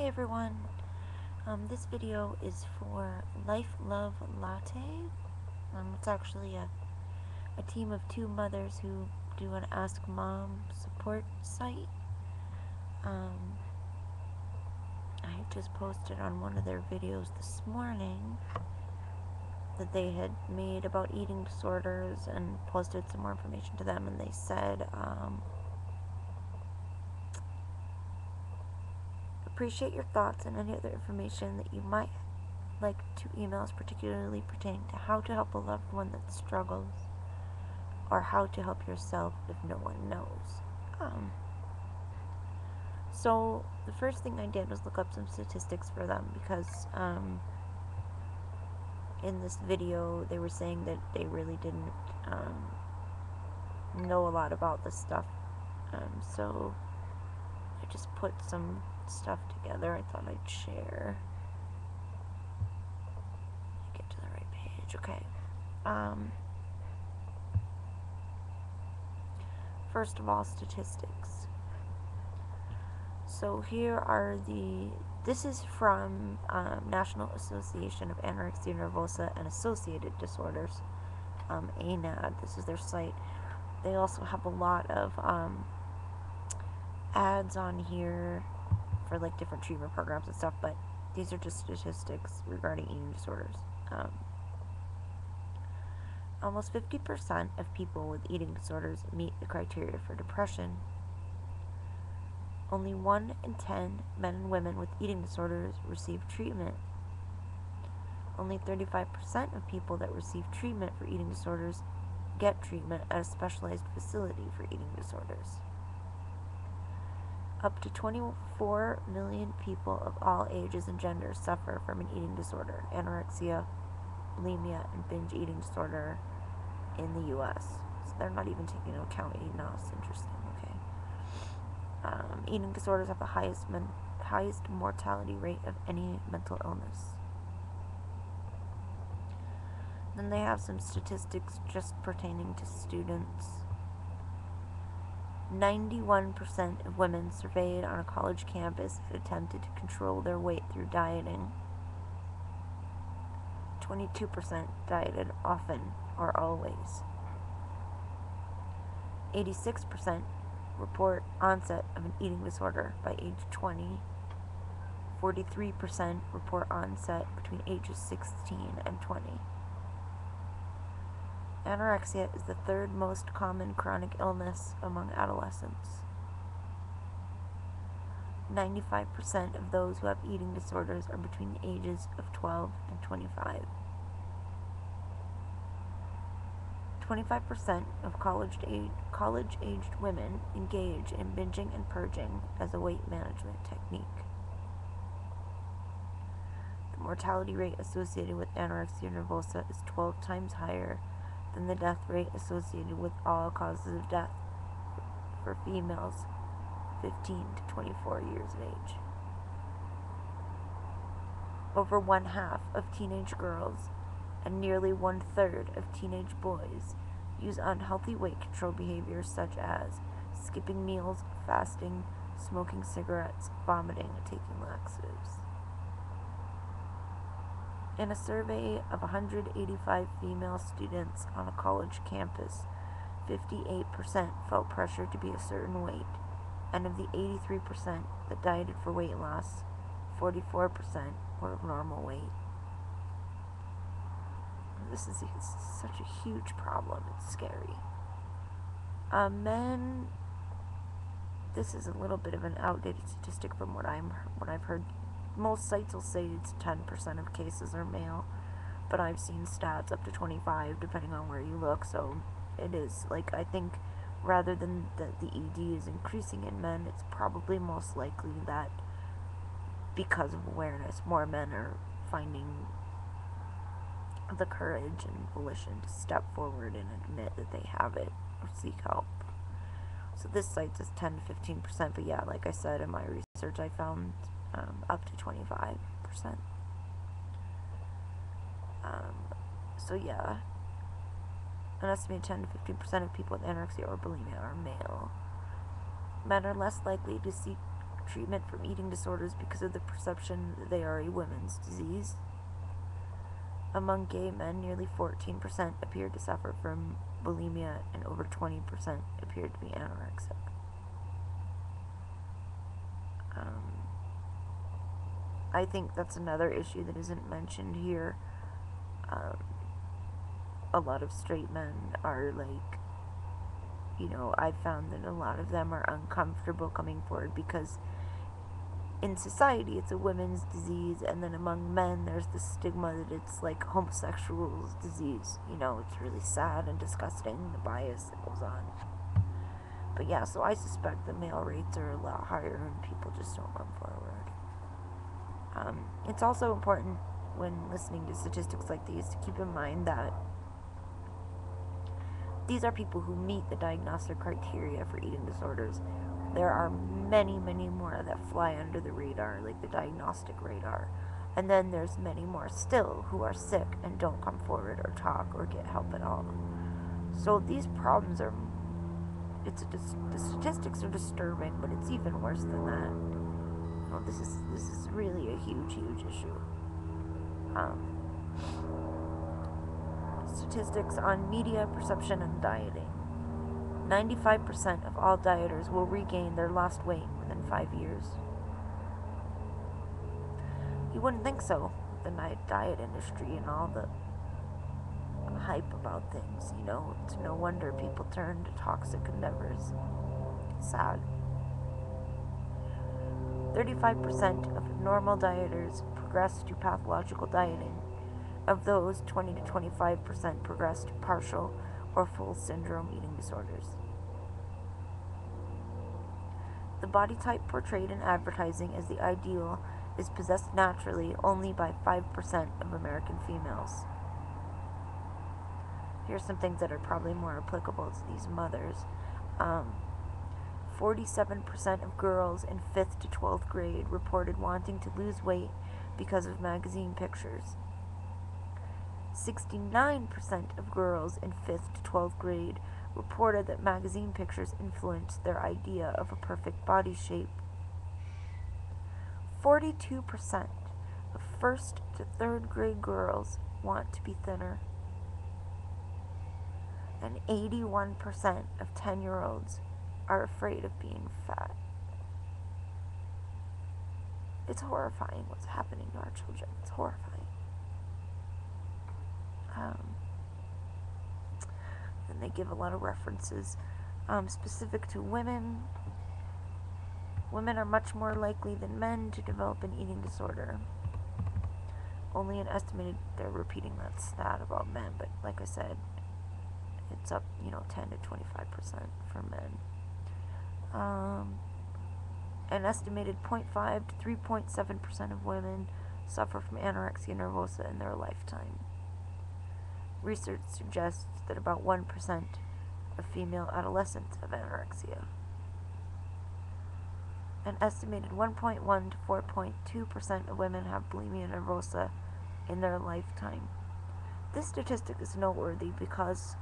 Hi everyone, this video is for Life Love Latte. It's actually a team of two mothers who do an Ask Mom support site. I just posted on one of their videos this morning that they had made about eating disorders and posted some more information to them, and they said, appreciate your thoughts and any other information that you might like to emails particularly pertaining to how to help a loved one that struggles or how to help yourself if no one knows. So the first thing I did was look up some statistics for them because in this video they were saying that they really didn't know a lot about this stuff. So I just put some stuff together I thought I'd share. Get to the right page. Okay. First of all, statistics. So here are this is from National Association of Anorexia Nervosa and Associated Disorders, ANAD. This is their site. They also have a lot of ads on here for like different treatment programs and stuff, but these are just statistics regarding eating disorders. Almost 50% of people with eating disorders meet the criteria for depression. Only 1 in 10 men and women with eating disorders receive treatment. Only 35% of people that receive treatment for eating disorders get treatment at a specialized facility for eating disorders. Up to 24 million people of all ages and genders suffer from an eating disorder, anorexia, bulimia, and binge eating disorder in the U.S. So they're not even taking into account ANOS. Interesting. Okay. Eating disorders have the highest mortality rate of any mental illness. Then they have some statistics just pertaining to students. 91% of women surveyed on a college campus had attempted to control their weight through dieting. 22% dieted often or always. 86% report onset of an eating disorder by age 20. 43% report onset between ages 16 and 20. Anorexia is the third most common chronic illness among adolescents. 95% of those who have eating disorders are between the ages of 12 and 25. 25% of college-aged women engage in binging and purging as a weight management technique. The mortality rate associated with anorexia nervosa is 12 times higher than the death rate associated with all causes of death for females 15 to 24 years of age. Over 1/2 of teenage girls and nearly 1/3 of teenage boys use unhealthy weight control behaviors such as skipping meals, fasting, smoking cigarettes, vomiting, and taking laxatives. In a survey of 185 female students on a college campus, 58% felt pressure to be a certain weight, and of the 83% that dieted for weight loss, 44% were of normal weight. This is such a huge problem. It's scary. Men, this is a little bit of an outdated statistic from what I've heard. Most sites will say it's 10% of cases are male, but I've seen stats up to 25 depending on where you look. So it is like, I think rather than that the ED is increasing in men, it's probably most likely that because of awareness, more men are finding the courage and volition to step forward and admit that they have it or seek help. So this site says 10 to 15%, but yeah, like I said, in my research I found up to 25%. So yeah, an estimated 10 to 15% of people with anorexia or bulimia are male. Men are less likely to seek treatment from eating disorders because of the perception that they are a women's disease. Among gay men, nearly 14% appeared to suffer from bulimia, and over 20% appeared to be anorexic. I think that's another issue that isn't mentioned here. A lot of straight men are like, I've found that a lot of them are uncomfortable coming forward because in society it's a women's disease, and then among men there's the stigma that it's like homosexuals' disease. It's really sad and disgusting, the bias that goes on. But yeah, so I suspect the male rates are a lot higher and people just don't come forward. It's also important when listening to statistics like these to keep in mind that these are people who meet the diagnostic criteria for eating disorders. There are many, many more that fly under the radar, like the diagnostic radar. And then there's many more still who are sick and don't come forward or talk or get help at all. So these problems are, the statistics are disturbing, but it's even worse than that. This is really a huge, huge issue. Statistics on media, perception, and dieting. 95% of all dieters will regain their lost weight within 5 years. You wouldn't think so with the diet industry and all the hype about things, It's no wonder people turn to toxic endeavors. It's sad. 35% of normal dieters progress to pathological dieting. Of those, 20 to 25% progress to partial or full syndrome eating disorders. The body type portrayed in advertising as the ideal is possessed naturally only by 5% of American females. Here's some things that are probably more applicable to these mothers. 47% of girls in 5th to 12th grade reported wanting to lose weight because of magazine pictures. 69% of girls in 5th to 12th grade reported that magazine pictures influenced their idea of a perfect body shape. 42% of 1st to 3rd grade girls want to be thinner. And 81% of 10-year-olds are afraid of being fat. It's horrifying what's happening to our children. It's horrifying. And they give a lot of references specific to women. Women are much more likely than men to develop an eating disorder. Only an estimated, they're repeating that stat about men, but like I said, it's up, 10 to 25% for men. An estimated 0.5 to 3.7% of women suffer from anorexia nervosa in their lifetime. Research suggests that about 1% of female adolescents have anorexia. An estimated 1.1 to 4.2% of women have bulimia nervosa in their lifetime. This statistic is noteworthy because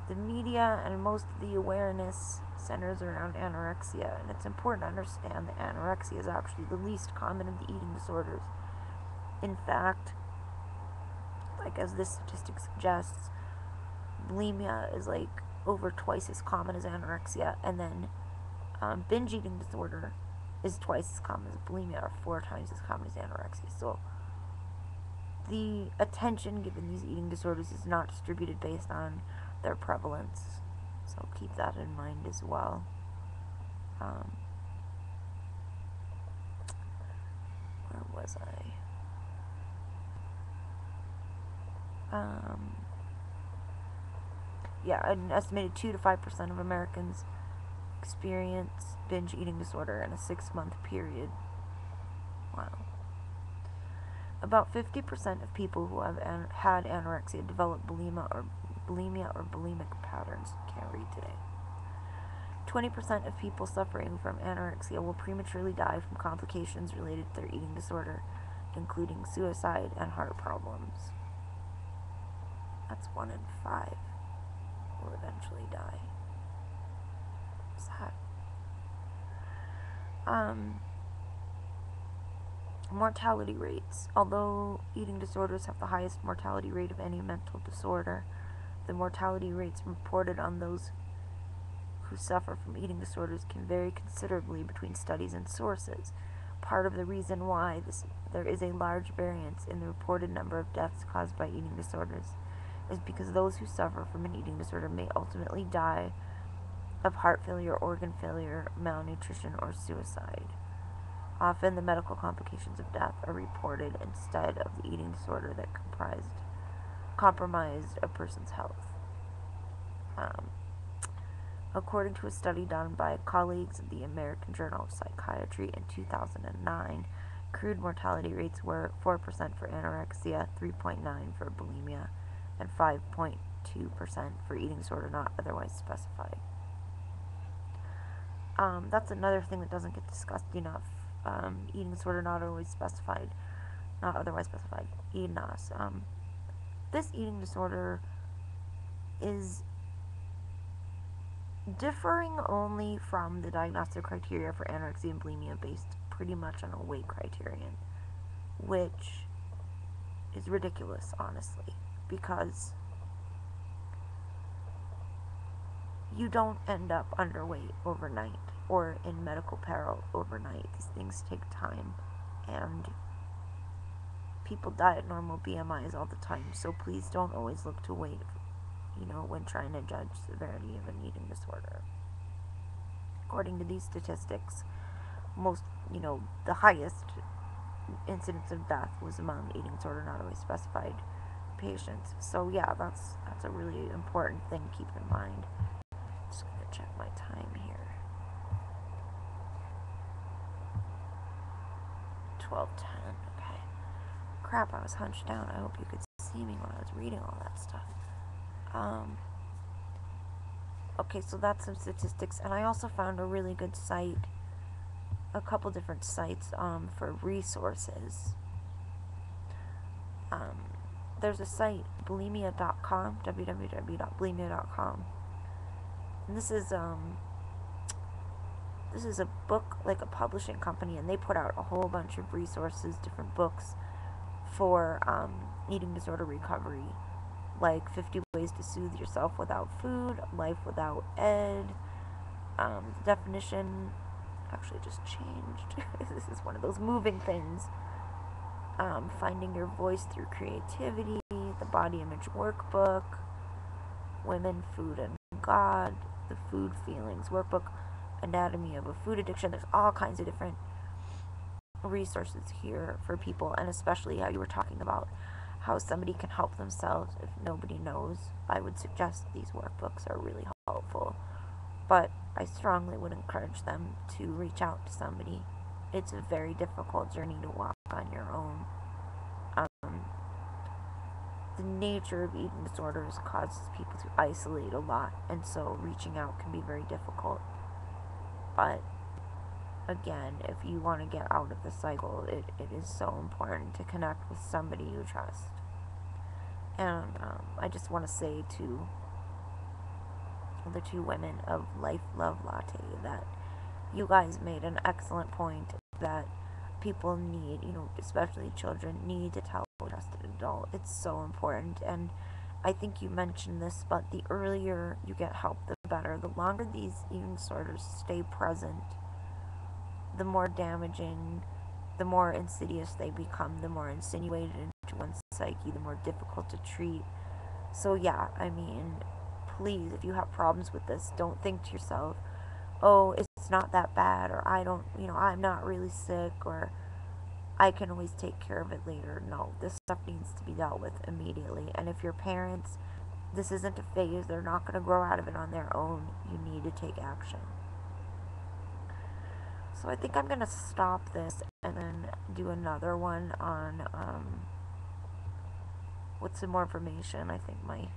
the media and most of the awareness centers around anorexia, and it's important to understand that anorexia is actually the least common of the eating disorders. In fact, like as this statistic suggests, bulimia is like over twice as common as anorexia, and then binge eating disorder is twice as common as bulimia, or 4 times as common as anorexia. So the attention given these eating disorders is not distributed based on their prevalence. So keep that in mind as well. Where was I? An estimated 2 to 5% of Americans experience binge eating disorder in a 6-month period. Wow. About 50% of people who have had anorexia develop bulimia or bulimic patterns. Can't read today. 20% of people suffering from anorexia will prematurely die from complications related to their eating disorder, including suicide and heart problems. That's 1 in 5 will eventually die. Sad. Mortality rates. Although eating disorders have the highest mortality rate of any mental disorder, the mortality rates reported on those who suffer from eating disorders can vary considerably between studies and sources. Part of the reason why there is a large variance in the reported number of deaths caused by eating disorders is because those who suffer from an eating disorder may ultimately die of heart failure, organ failure, malnutrition, or suicide. Often the medical complications of death are reported instead of the eating disorder that compromised a person's health. According to a study done by colleagues at the American Journal of Psychiatry in 2009, crude mortality rates were 4% for anorexia, 3.9% for bulimia, and 5.2% for eating disorder not otherwise specified. That's another thing that doesn't get discussed enough. Eating disorder not otherwise specified, ENOS. This eating disorder is differing only from the diagnostic criteria for anorexia and bulimia based pretty much on a weight criterion, which is ridiculous, honestly, because you don't end up underweight overnight or in medical peril overnight. These things take time, and people die at normal BMIs all the time, so please don't always look to weight, when trying to judge severity of an eating disorder. According to these statistics, the highest incidence of death was among eating disorder not always specified patients. So yeah, that's a really important thing to keep in mind. Just gonna check my time here. 12:10. Okay. Crap, I was hunched down. I hope you could see me when I was reading all that stuff. Okay, so that's some statistics, and I also found a really good site, a couple different sites for resources. There's a site, bulimia.com, www.bulimia.com, and this is a book, like a publishing company, and they put out a whole bunch of resources, different books for eating disorder recovery, like 50 ways to soothe yourself without food, life without ed. The definition actually just changed. This is one of those moving things. Finding your voice through creativity, the body image workbook, women, food, and God, the food feelings workbook, anatomy of a food addiction. There's all kinds of different resources here for people, and especially how you were talking about how somebody can help themselves if nobody knows. I would suggest these workbooks are really helpful, but I strongly would encourage them to reach out to somebody. It's a very difficult journey to walk on your own. The nature of eating disorders causes people to isolate a lot, and so reaching out can be very difficult. But again, if you want to get out of the cycle, it is so important to connect with somebody you trust. And I just want to say to the two women of Life Love Latte that you guys made an excellent point that people need, especially children, need to tell a trusted adult. It's so important. And I think you mentioned this, but the earlier you get help, the better. The longer these eating disorders stay present, the more damaging, the more insidious they become, the more insinuated into one's psyche, the more difficult to treat. So yeah, please, if you have problems with this, don't think to yourself, oh, it's not that bad, or I'm not really sick, or I can always take care of it later. No, this stuff needs to be dealt with immediately. And if your parents, this isn't a phase, they're not going to grow out of it on their own. You need to take action. So I think I'm going to stop this and then do another one on, with some more information. I think my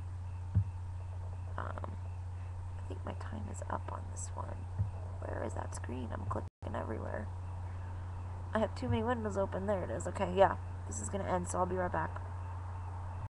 time is up on this one. Where is that screen? I'm clicking everywhere. I have too many windows open. There it is. Okay, yeah. This is going to end, so I'll be right back.